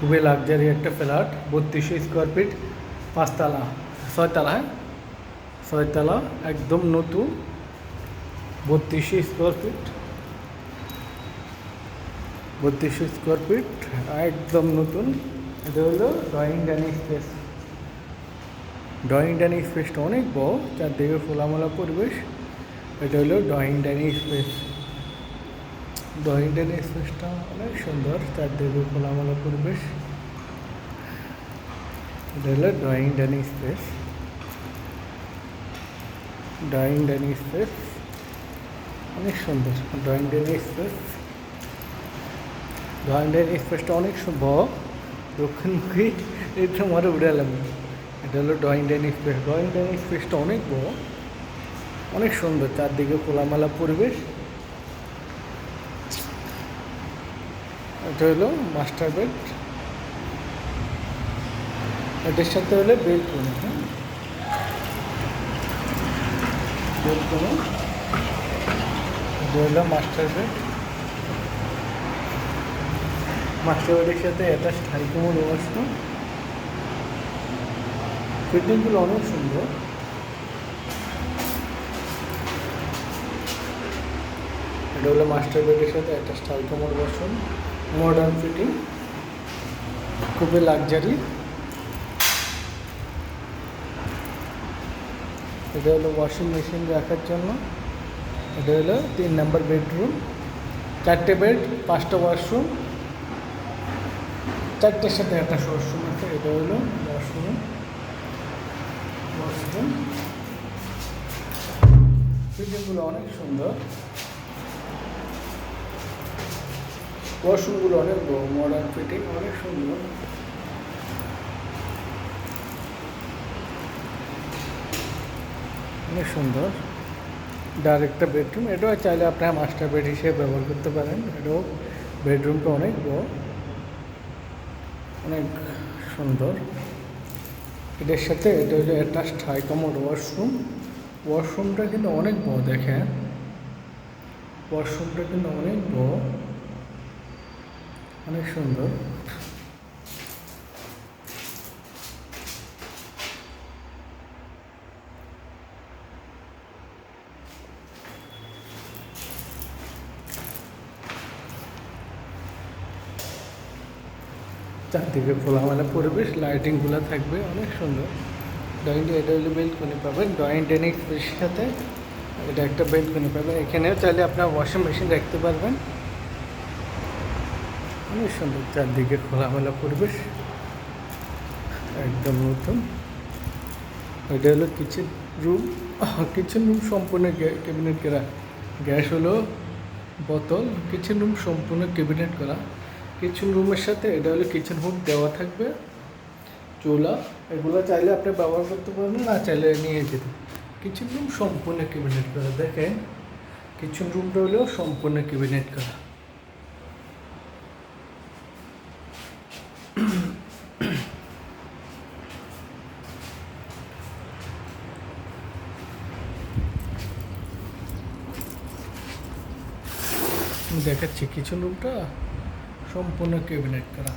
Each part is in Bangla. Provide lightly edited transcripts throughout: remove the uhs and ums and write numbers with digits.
খুবই লাক্সারি একটা ফ্ল্যাট, 3200 স্কোয়ার ফিট, 5 তলা 6 তলা, হ্যাঁ 6 তলা, একদম নতুন, 3200 স্কোয়ার ফিট, 3200 স্কোয়ার ফিট, একদম নতুন। এটা হলো drawing dining space. Drawing dining স্পেসটা অনেক বড়, চারদিকে খোলামেলা পরিবেশ। এটা হলো drawing dining space. Drawing dining স্পেসটা অনেক সুন্দর, চারদিকে খোলামেলা পরিবেশ। এটা হলো drawing dining space. Drawing dining space অনেক সুন্দর। Drawing dining space, drawing dining স্পেসটা অনেক বড়, দক্ষিণমুখী। এটা আমার উড়ালাম। এটা হলো drawing dining space. Drawing dining স্পেসটা অনেক বড়, অনেক সুন্দর, চারদিকে খোলামেলা পরিবেশ। এটা হলো মাস্টার বেড, এটার সাথে হলো বেডরুম। হ্যাঁ, বেডরুম। এটা হলো মাস্টার বেড। মাস্টার বেডের সাথে অ্যাটাচ হাইকমোড ওয়াশরুম। ফিটিংগুলো অনেক সুন্দর। এটা হলো মাস্টার বেডের সাথে attach high commode washroom, modern fitting, খুবই লাক্সারি। এটা হলো ওয়াশিং মেশিন রাখার জন্য। এটা হলো 3 নম্বর বেডরুম, 4টে বেড, 5টা ওয়াশরুম, 4টের সাথে একটা ওয়াশরুম আছে। এটা হলো ওয়াশরুম। ওয়াশরুম ফিটিংগুলো অনেক সুন্দর, ওয়াশরুমগুলো অনেক বড়, মডার্ন ফিটিং, অনেক সুন্দর। অনেক সুন্দর। ডাইরেক্টটা বেডরুম, এটাও চাইলে আপনারা মাস্টার বেড হিসেবে ব্যবহার করতে পারেন। এটাও বেডরুমটা অনেক বড়, অনেক সুন্দর। এটার সাথে এটা হলো অ্যাটাচড হাইকমোড ওয়াশরুম। ওয়াশরুমটা কিন্তু অনেক বড়, দেখেন ওয়াশরুমটা কিন্তু অনেক বড়, অনেক সুন্দর। চারদিকে খোলামেলা পরিবেশ, লাইটিংগুলো থাকবে অনেক সুন্দর। ড্রয়িং, এটা হলে বেলকনি পাবেন ড্রয়িং ডাইনিং স্পেসের সাথে। এটা একটা বেলকনি পাবেন। এখানেও চাইলে আপনার ওয়াশিং মেশিন রাখতে পারবেন। অনেক সুন্দর, চারদিকে খোলামেলা পরিবেশ, একদম নতুন। এটা হলো কিচেন রুম। কিচেন রুম সম্পূর্ণ ক্যাবিনেট করা। গ্যাস হলো বোতল। কিচেন রুম সম্পূর্ণ ক্যাবিনেট করা। কিচেন রুমের সাথে এটা হলো কিচেন হুড দেওয়া থাকবে, চুলা। এগুলো চাইলে আপনি ব্যবহার করতে পারবেন, না চাইলে নিয়ে যেতে। কিচেন রুম সম্পূর্ণ ক্যাবিনেট করা। দেখেন কিচেন রুমটা হলেও সম্পূর্ণ ক্যাবিনেট করা। দেখাচ্ছি কিচেন রুমটা সম্পূর্ণ ক্যাবিনেট করা।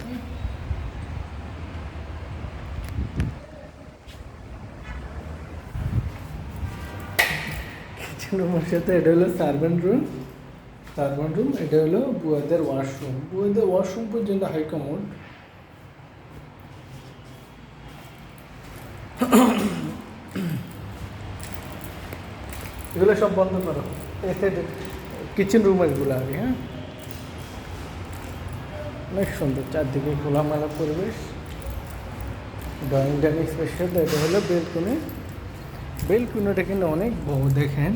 কিচেন রুমের সাথে এটা হলো সার্ভেন্ট রুম। সার্ভেন্ট রুম, এটা হলো বুয়াদের ওয়াশরুম। বুয়াদের ওয়াশরুম পর্যন্ত হাইকমোড। এগুলো সব বন্ধ করো। কিচেন রুমেরগুলো আগে। হ্যাঁ, অনেক সুন্দর, চারদিকে খোলামেলা পরিবেশ। Drawing dining special. এটা হলো বেলকনি। বেলকনিটা কিন্তু অনেক বড়, দেখেন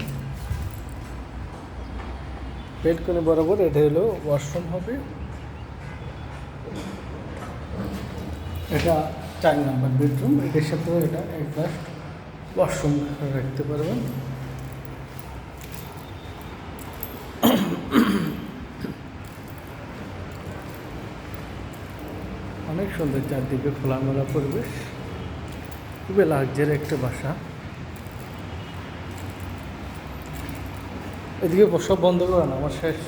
বেলকনি বরাবর এটা হলো ওয়াশরুম হবে। এটা 4 নম্বর বেডরুম। এটার সাথেও এটা অ্যাডজাস্ট ওয়াশরুম রাখতে পারবেন। অনেক সুন্দর, চারদিকে খোলামেলা পরিবেশ, খুবই লাক্সারি একটা বাসা। এদিকে সব বন্ধ করেন, আমার শেষ।